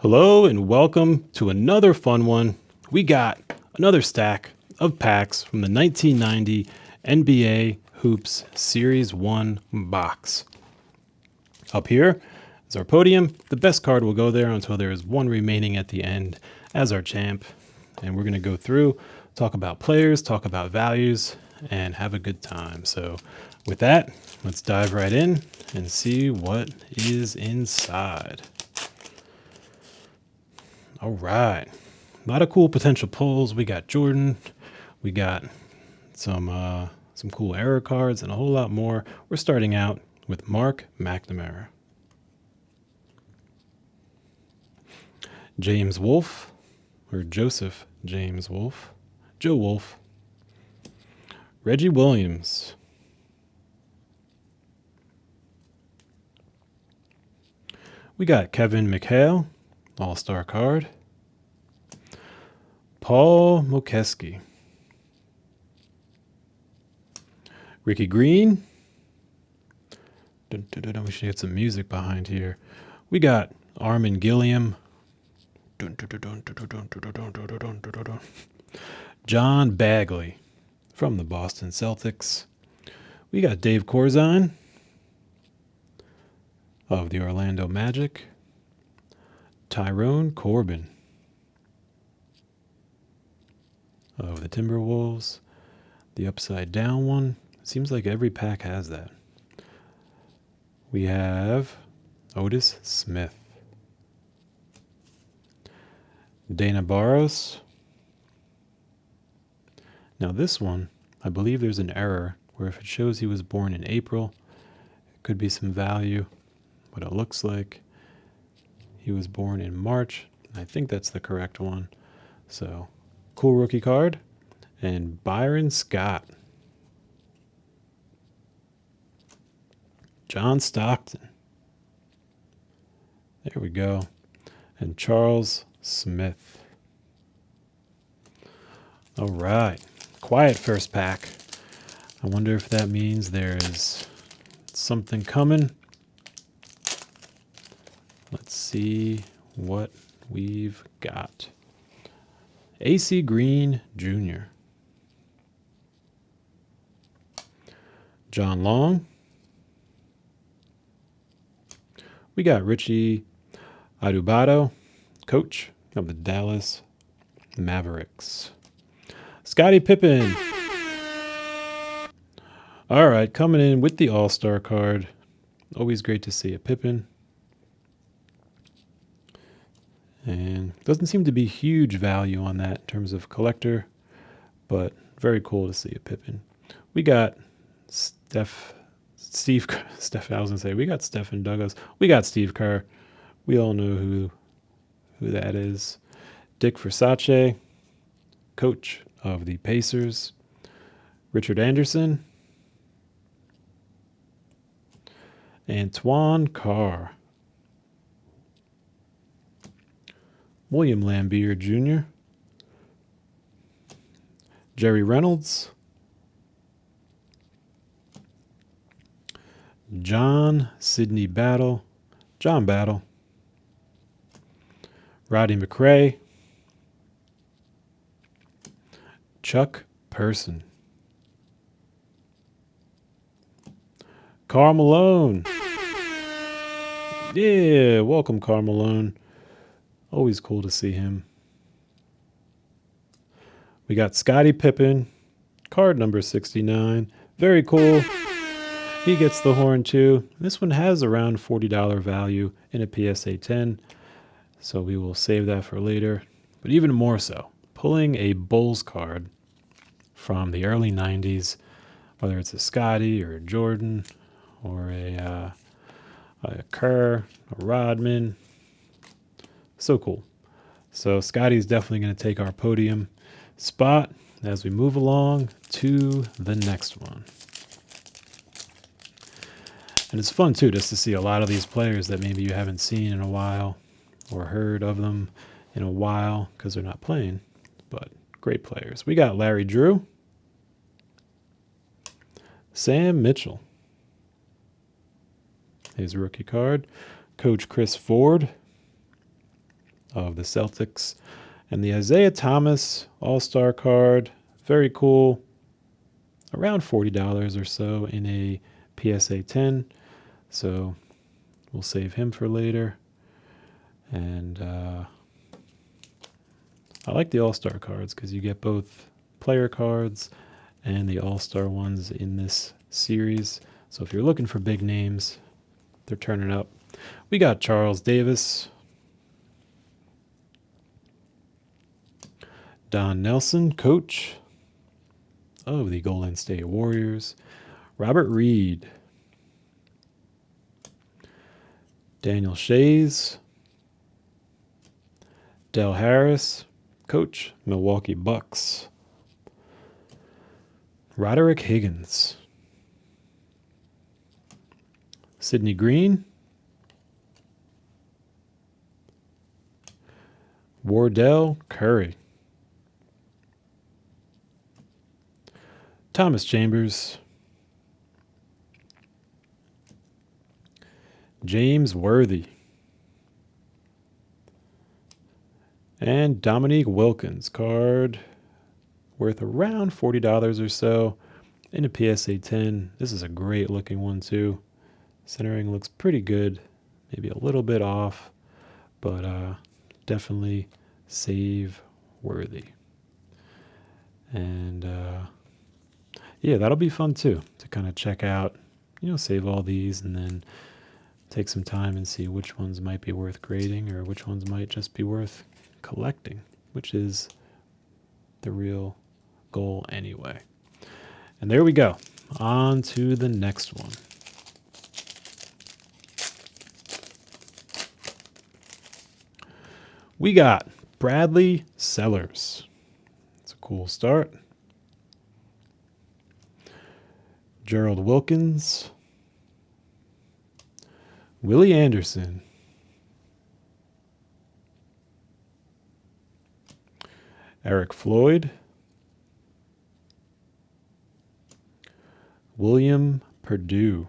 Hello and welcome to another fun one. We got another stack of packs from the 1990 NBA Hoops Series 1 box. Up here is our podium. The best card will go there until there is one remaining at the end as our champ. And we're going to go through, talk about players, talk about values, and have a good time. So with that, let's dive right in and see what is inside. All right, a lot of cool potential pulls. We got Jordan, we got some cool error cards, and a whole lot more. We're starting out with Mark McNamara, James Wolfe, or Joseph James Wolfe, Joe Wolfe, Reggie Williams, we got Kevin McHale, All-Star card, Paul Mokeski, Ricky Green. We should get some music behind here. We got Armin Gilliam, John Bagley from the Boston Celtics. We got Dave Corzine of the Orlando Magic, Tyrone Corbin of the Timberwolves, the upside down one. Seems like every pack has that. We have Otis Smith, Dana Barros. Now this one, I believe there's an error where if it shows he was born in April, it could be some value, but it looks like he was born in March. I think that's the correct one. So, cool rookie card. And Byron Scott, John Stockton. There we go. And Charles Smith. All right. Quiet first pack. I wonder if that means there is something coming. Let's see what we've got. AC Green Jr., John Long. We got Richie Adubato, coach of the Dallas Mavericks. Scottie Pippen. All right, coming in with the All-Star card. Always great to see a Pippen. And doesn't seem to be huge value on that in terms of collector, but very cool to see a Pippen. We got we got Stephen Douglas. We got Steve Kerr. We all know who that is. Dick Versace, coach of the Pacers. Richard Anderson. Antoine Carr. William Lambier Jr., Jerry Reynolds, John Sidney Battle, John Battle, Roddy McRae, Chuck Person, Karl Malone. Yeah, welcome Karl Malone. Always cool to see him. We got Scottie Pippen, card number 69. Very cool. He gets the horn too. This one has around $40 value in a PSA 10, so we will save that for later. But even more so, pulling a Bulls card from the early 90s, whether it's a Scottie or a Jordan or a Kerr, a Rodman. So cool. So Scottie's definitely going to take our podium spot as we move along to the next one. And it's fun too just to see a lot of these players that maybe you haven't seen in a while or heard of them in a while because they're not playing, but great players. We got Larry Drew, Sam Mitchell, his rookie card, Coach Chris Ford, of the Celtics. And the Isaiah Thomas All-Star card, very cool. Around $40 or so in a PSA 10. So we'll save him for later. And I like the All-Star cards because you get both player cards and the All-Star ones in this series. So if you're looking for big names, they're turning up. We got Charles Davis, Don Nelson, coach of the Golden State Warriors, Robert Reed, Daniel Shays, Del Harris, coach, Milwaukee Bucks, Roderick Higgins, Sidney Green, Wardell Curry, Thomas Chambers, James Worthy, and Dominique Wilkins card worth around $40 or so in a PSA 10. This is a great looking one too. Centering looks pretty good, maybe a little bit off, but definitely save worthy. And yeah, that'll be fun too, to kind of check out, save all these and then take some time and see which ones might be worth grading or which ones might just be worth collecting, which is the real goal anyway. And there we go. On to the next one. We got Bradley Sellers. It's a cool start. Gerald Wilkins, Willie Anderson, Eric Floyd, William Perdue,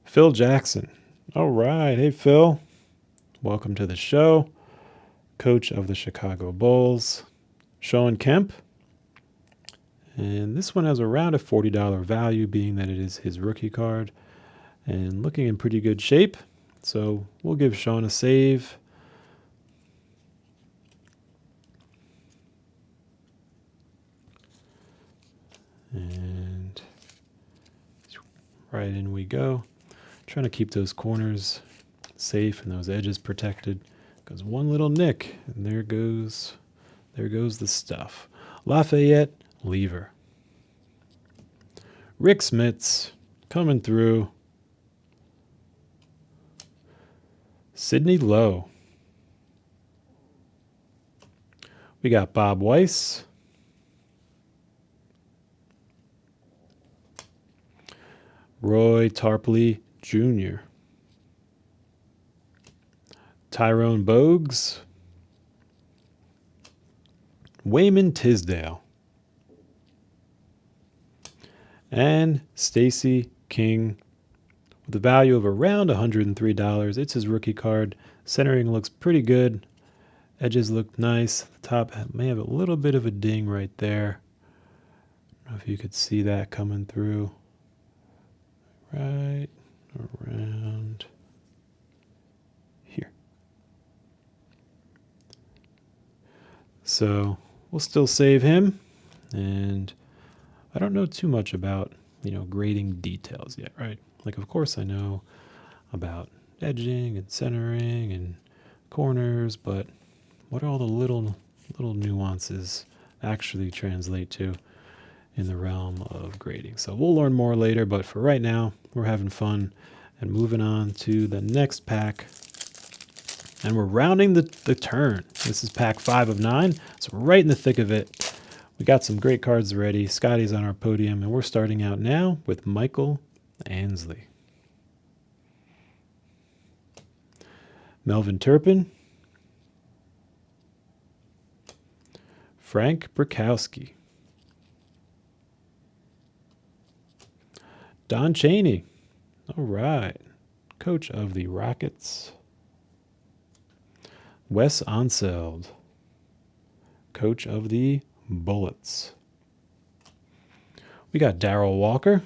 Phil Jackson. All right. Hey, Phil. Welcome to the show. Coach of the Chicago Bulls, Shawn Kemp. And this one has around a $40 value, being that it is his rookie card and looking in pretty good shape. So we'll give Shawn a save. And right in we go. Trying to keep those corners safe and those edges protected, because one little nick and there goes the stuff. Lafayette Lever, Rick Smits coming through, Sidney Lowe. We got Bob Weiss, Roy Tarpley Jr., Tyrone Bogues, Wayman Tisdale, and Stacey King with a value of around $103. It's his rookie card. Centering looks pretty good. Edges look nice. The top may have a little bit of a ding right there. I don't know if you could see that coming through. Right around here. So we'll still save him, and I don't know too much about, grading details yet, right? Like, of course I know about edging and centering and corners, but what all the little nuances actually translate to in the realm of grading. So we'll learn more later, but for right now, we're having fun and moving on to the next pack. And we're rounding the turn. This is pack 5 of 9, so we're right in the thick of it. We got some great cards ready. Scottie's on our podium, and we're starting out now with Michael Ansley, Melvin Turpin, Frank Brickowski, Don Chaney. All right. Coach of the Rockets. Wes Unseld, coach of the Bullets. We got Darrell Walker,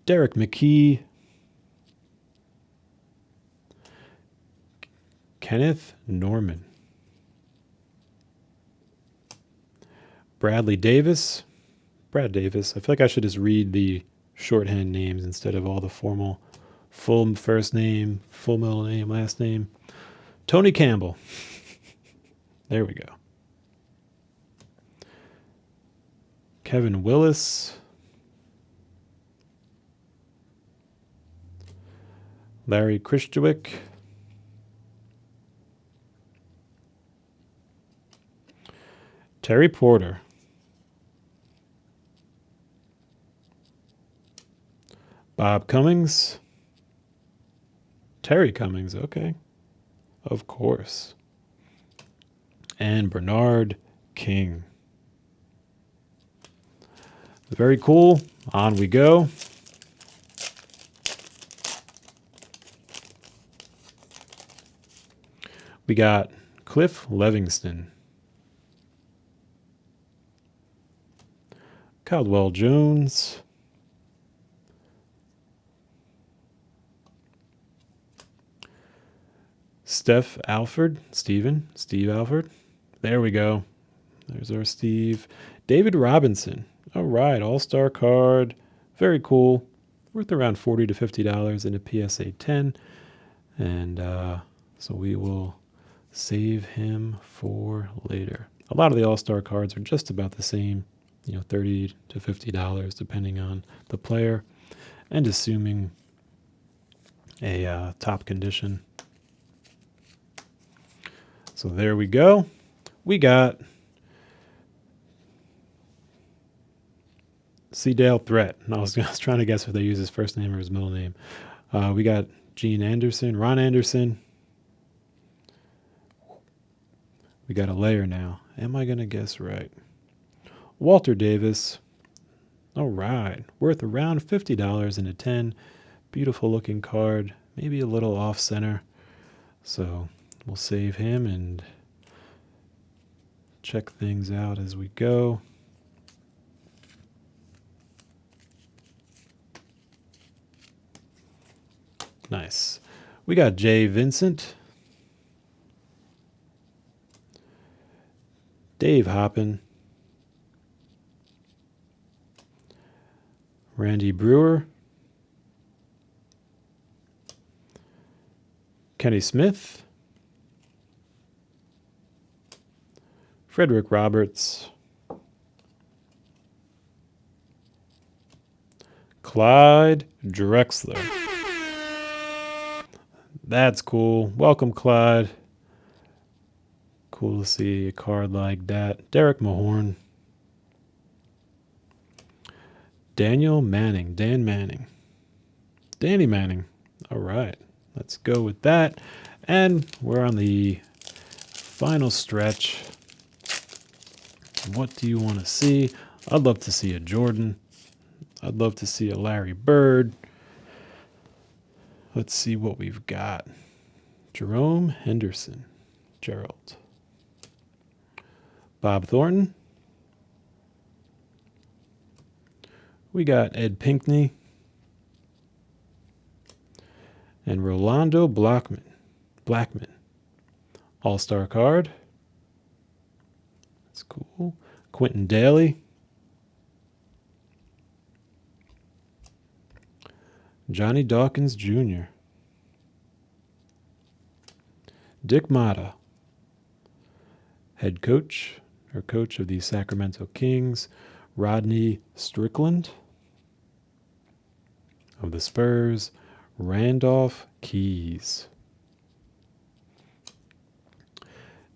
Derek McKee, Kenneth Norman, Brad Davis. I feel like I should just read the shorthand names instead of all the formal, full first name, full middle name, last name. Tony Campbell. There we go. Kevin Willis. Larry Kristwick. Terry Porter. Bob Cummings. Terry Cummings, okay. Of course. And Bernard King. Very cool. On we go. We got Cliff Livingston, Caldwell Jones, Steve Alford. There we go. There's our Steve. David Robinson. All right, all-star card. Very cool. Worth around $40 to $50 in a PSA 10. And so we will save him for later. A lot of the all-star cards are just about the same, $30 to $50 depending on the player and assuming a top condition. So there we go. We got C-Dale Threat. I was trying to guess if they use his first name or his middle name. We got Ron Anderson. We got a layer now. Am I going to guess right? Walter Davis. All right. Worth around $50 in a 10. Beautiful looking card. Maybe a little off center. So we'll save him and check things out as we go. Nice. We got Jay Vincent. Dave Hoppin. Randy Brewer. Kenny Smith. Frederick Roberts. Clyde Drexler. That's cool. Welcome, Clyde. Cool to see a card like that. Derek Mahorn. Danny Manning. All right. Let's go with that. And we're on the final stretch. What do you want to see? I'd love to see a Jordan. I'd love to see a Larry Bird. Let's see what we've got. Jerome Henderson. Gerald. Bob Thornton. We got Ed Pinkney. And Rolando Blackman. All-star card. That's cool. Quentin Daly. Johnny Dawkins Jr. Dick Motta. Head coach or coach of the Sacramento Kings. Rodney Strickland of the Spurs. Randolph Keys.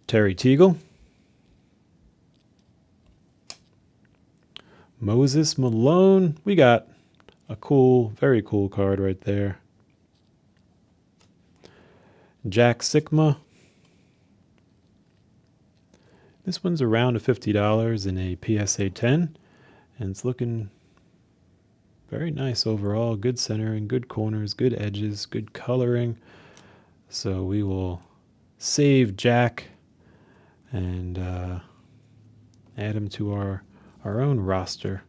Terry Teagle. Moses Malone. We got a cool, very cool card right there. Jack Sikma. This one's around $50 in a PSA 10. And it's looking Very nice overall. Good centering, good corners, good edges, good coloring. So we will save Jack and add him to our own roster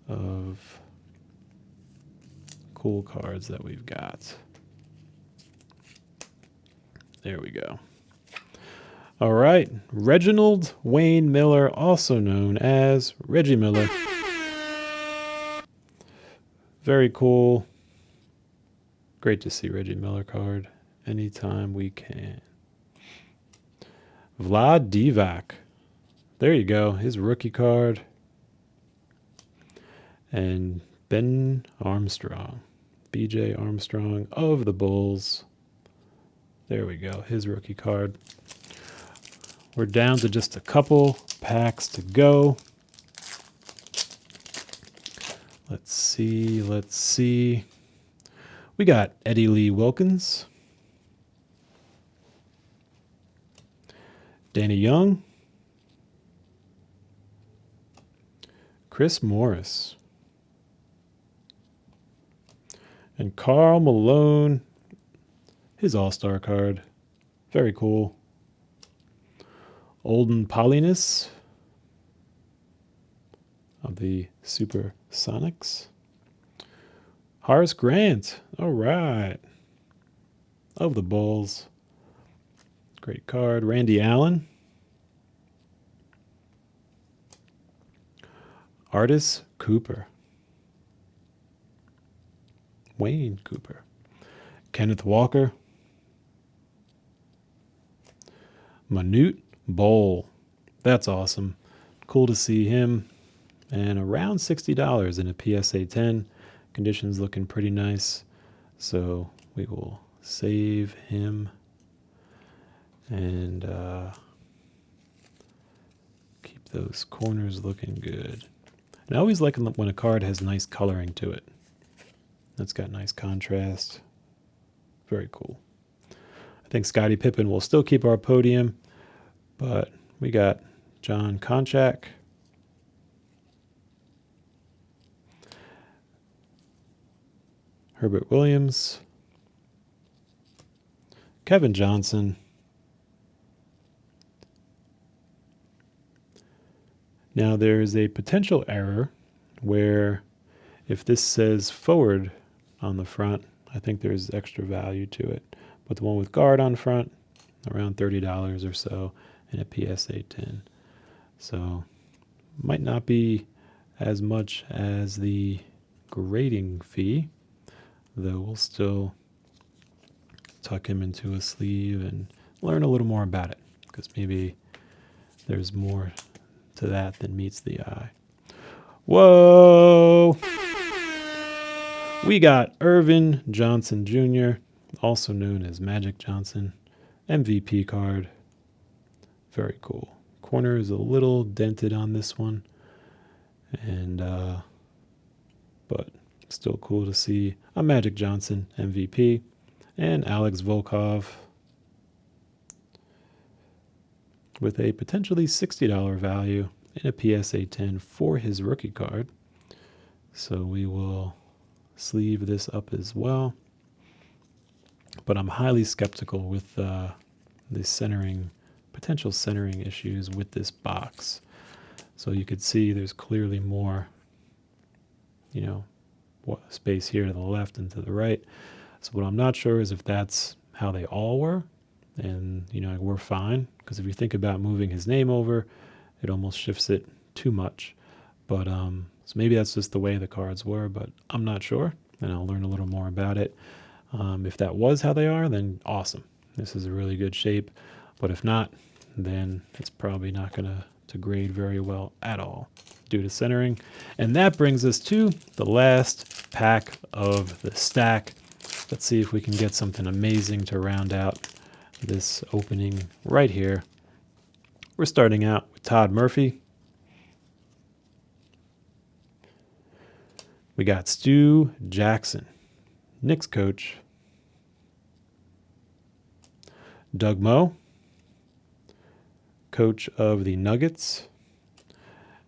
of cool cards that we've got. There we go. All right, Reginald Wayne Miller, also known as Reggie Miller. Very cool. Great to see Reggie Miller card anytime we can. Vlad Divac. There you go, his rookie card. And Ben Armstrong. BJ Armstrong of the Bulls. There we go, his rookie card. We're down to just a couple packs to go. Let's see. We got Eddie Lee Wilkins. Danny Young. Chris Morris. And Karl Malone, his all-star card. Very cool. Olden Polynis of the Supersonics. Horace Grant, all right, of the Bulls. Great card. Randy Allen. Artis Cooper. Wayne Cooper. Kenneth Walker. Manute Bowl. That's awesome. Cool to see him. And around $60 in a PSA 10. Conditions looking pretty nice. So we will save him. And keep those corners looking good. And I always like when a card has nice coloring to it. That's got nice contrast. Very cool. I think Scottie Pippen will still keep our podium, but we got John Konchak. Herbert Williams. Kevin Johnson. Now there's a potential error where if this says forward on the front, I think there's extra value to it. But the one with guard on front, around $30 or so in a PSA 10. So might not be as much as the grading fee, though we'll still tuck him into a sleeve and learn a little more about it, because maybe there's more to that than meets the eye. Whoa! We got Irvin Johnson Jr., also known as Magic Johnson, MVP card. Very cool. Corner is a little dented on this one, and but still cool to see a Magic Johnson MVP. And Alex Volkov with a potentially $60 value in a PSA 10 for his rookie card. So we will sleeve this up as well. But I'm highly skeptical with the potential centering issues with this box. So you could see there's clearly more, space here to the left and to the right. So what I'm not sure is if that's how they all were, and we're fine, because if you think about moving his name over, it almost shifts it too much. But so maybe that's just the way the cards were, but I'm not sure, and I'll learn a little more about it. If that was how they are, then awesome. This is a really good shape. But if not, then it's probably not going to grade very well at all due to centering. And that brings us to the last pack of the stack. Let's see if we can get something amazing to round out this opening right here. We're starting out with Todd Murphy. We got Stu Jackson, Knicks coach. Doug Moe, coach of the Nuggets.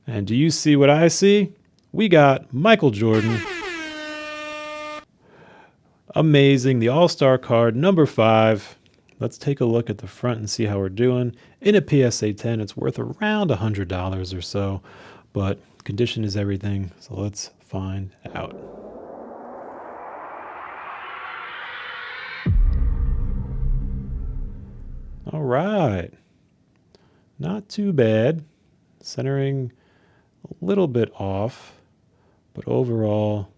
And do you see what I see? We got Michael Jordan, Amazing. The All-Star card, number 5. Let's take a look at the front and see how we're doing. In a PSA 10, it's worth around $100 or so, but condition is everything, so let's find out. All right. Not too bad. Centering a little bit off, but overall,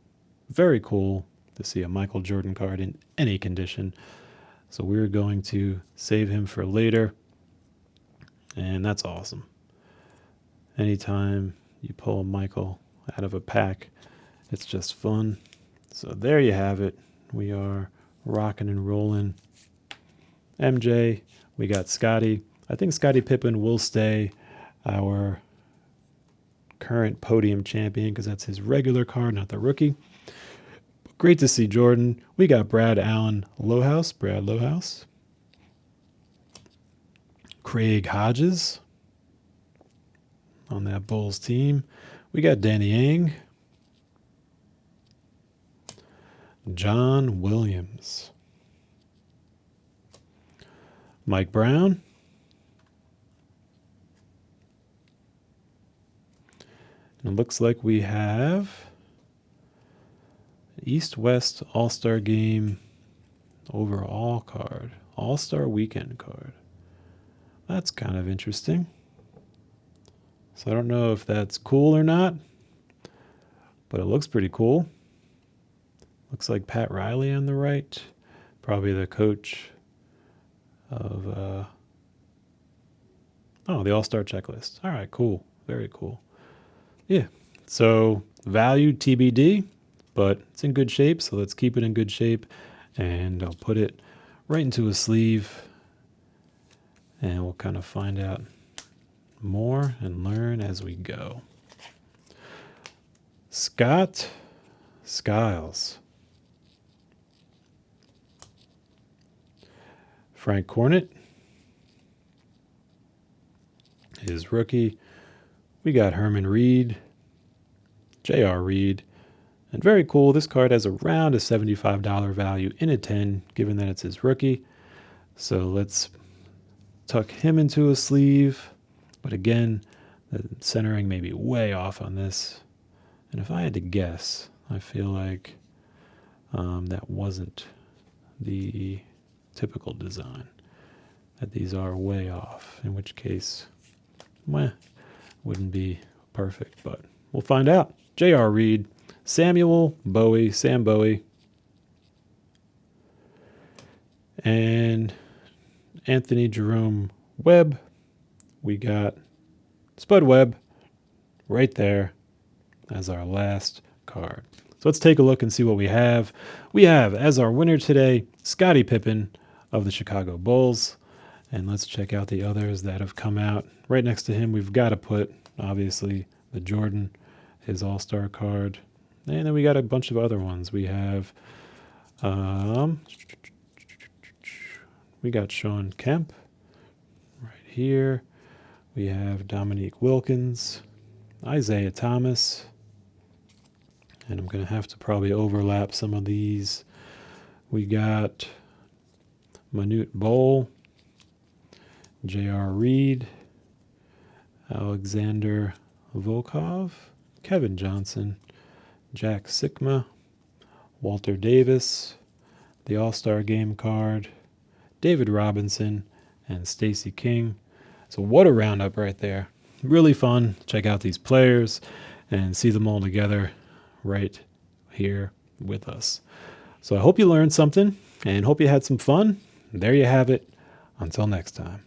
very cool to see a Michael Jordan card in any condition. So we're going to save him for later. And that's awesome. Anytime you pull a Michael out of a pack, it's just fun. So there you have it. We are rocking and rolling. MJ, we got Scottie. I think Scottie Pippen will stay our current podium champion because that's his regular card, not the rookie. Great to see Jordan. We got Brad Lohaus. Craig Hodges on that Bulls team. We got Danny Ainge. John Williams. Mike Brown. And it looks like we have East-West All-Star Game overall card. All-Star Weekend card. That's kind of interesting. So I don't know if that's cool or not, but it looks pretty cool. Looks like Pat Riley on the right. Probably the coach of the All-Star checklist. All right, cool. Very cool. Yeah. So value TBD, but it's in good shape, so let's keep it in good shape. And I'll put it right into a sleeve, and we'll kind of find out more and learn as we go. Scott Skiles. Frank Cornett, his rookie. We got Herman Reed, J.R. Reed, and very cool. This card has around a $75 value in a 10, given that it's his rookie. So let's tuck him into a sleeve. But again, the centering may be way off on this. And if I had to guess, I feel like that wasn't the typical design, that these are way off, in which case, wouldn't be perfect, but we'll find out. J.R. Reed, Sam Bowie, and Anthony Jerome Webb. We got Spud Webb right there as our last card. So let's take a look and see what we have. We have, as our winner today, Scottie Pippen of the Chicago Bulls. And let's check out the others that have come out. Right next to him, we've got to put, obviously, the Jordan, his All-Star card. And then we got a bunch of other ones. We have, we got Shawn Kemp right here. We have Dominique Wilkins, Isaiah Thomas, and I'm going to have to probably overlap some of these. We got Manute Bowl, J.R. Reed, Alexander Volkov, Kevin Johnson, Jack Sikma, Walter Davis, the All-Star Game card, David Robinson, and Stacey King. So what a roundup right there. Really fun. Check out these players and see them all together right here with us. So I hope you learned something and hope you had some fun. There you have it. Until next time.